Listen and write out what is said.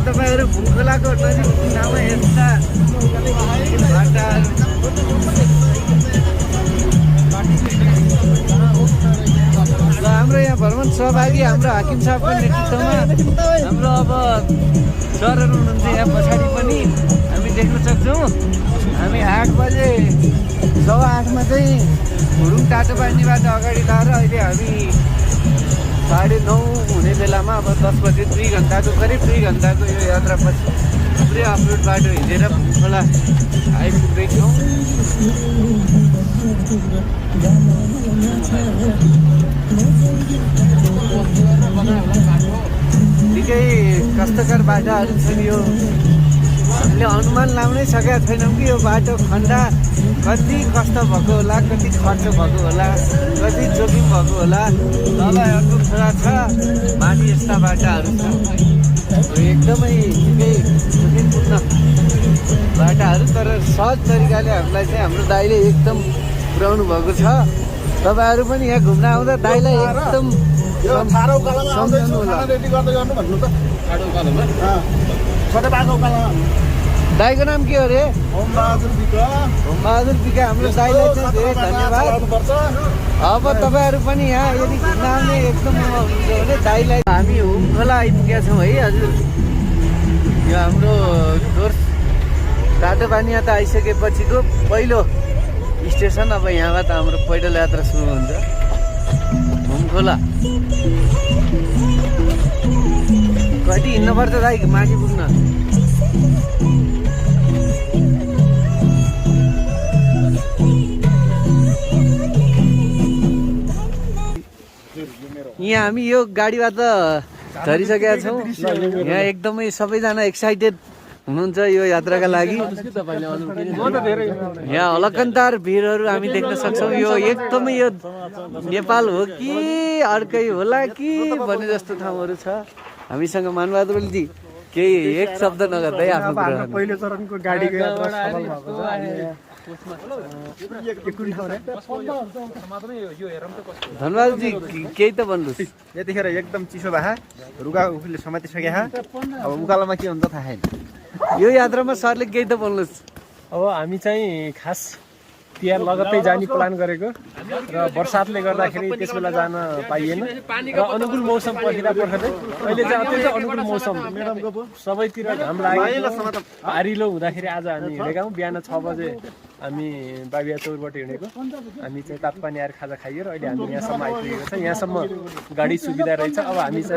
तपाईहरु भुमखोलाको नजिक ठाउँमा यस्ता बाटाहरू र हाम्रो यहाँ भ्रमण सहभागी हाम्रो हाकिम साहबको नेतृत्वमा हाम्रो अब सरहरू हुनुहुन्छ यहाँ पछाडि पनि हामी देख्न सक्छौँ। हामी 8 बजे 8:15 चाहिँ हुडुङ टाटोपानीबाट अगाडि लाएर अहिले हामी 9:30 हुने बेलामा अब 10 बजे 2 घन्टाको करिब 2 घन्टाको यो यात्रापछि पुरै अफरोड बाटो हिँडेर भुमखोला आइपुग्दैछौँ। निकै कष्टकर बाटाहरू छन्। यो हामीले अनुमान लाउनै सकेका छैनौँ कि यो बाटो खन्दा कति कष्ट भएको होला, कति खर्च भएको होला, कति जोखिम भएको होला। तलहरूको छोरा छ, माथि यस्ता बाटाहरू छ। एकदमै निकै जोखिमपूर्ण बाटाहरू, तर सहज तरिकाले हामीलाई चाहिँ हाम्रो दाइले एकदम पुर्याउनु भएको छ। तपाईँहरू पनि यहाँ घुम्न आउँदा दाइलाई एकदम सम्झनु होला। दाइको नाम के हो रे? होमबहादुर बिका। हाम्रो दाइलाई चाहिँ धेरै धन्यवाद। अब तपाईँहरू पनि यहाँ यदि घुम्न आउने एकदम हुनुहुन्छ भने दाइलाई हामी भुमखोला आइपुगेका छौँ है हजुर। यो हाम्रो डोर्स टाटोपानी त आइसकेपछिको पहिलो स्टेसन। अब यहाँबाट हाम्रो पैदल यात्रा सुरु हुन्छ भुमखोला। कति हिँड्नुपर्छ दाइ माथि पुग्न? यहाँ हामी यो गाडीबाट झरिसकेका छौँ। यहाँ एकदमै सबैजना एक्साइटेड हुनुहुन्छ यो यात्राका लागि। यहाँ अलकन्तार भिरहरू हामी देख्न सक्छौँ। यो एकदमै यो नेपाल हो कि अर्कै होला कि भन्ने जस्तो ठाउँहरू छ। हामीसँग मानबहादुर ओलीजी केही एक शब्द नगर्दै आफ्नो कुरा। पहिलो चरणको गाडीको यात्रा सफल भएको छ। धन्यवादजी केही त भन्नुहोस्। यतिखेर एकदम चिसो भए रुगा उफुले समातिसके। अब उकालोमा के हुन्छ थाहा छैन। यो यात्रामा सरले केही त भन्नुहोस्। अब हामी चाहिँ खास तिहार लगत्तै जाने प्लान गरेको र बर्सातले गर्दाखेरि त्यस बेला जान पाइएन र अनुकूल मौसम पर्खिँदै अहिले चाहिँ अत्यन्तै अनुकूल मौसम, सबैतिर घाम लागेको पारिलो हुँदाखेरि आज हामी हिँडेका हौँ। बिहान 6 बजे हामी बाबिया चौरबाट हिँडेको। हामी चाहिँ तातोपानी आएर खाजा खाइयो र अहिले हामी यहाँसम्म आइपुगेको छ। यहाँसम्म गाडी सुविधा रहेछ। अब हामी चाहिँ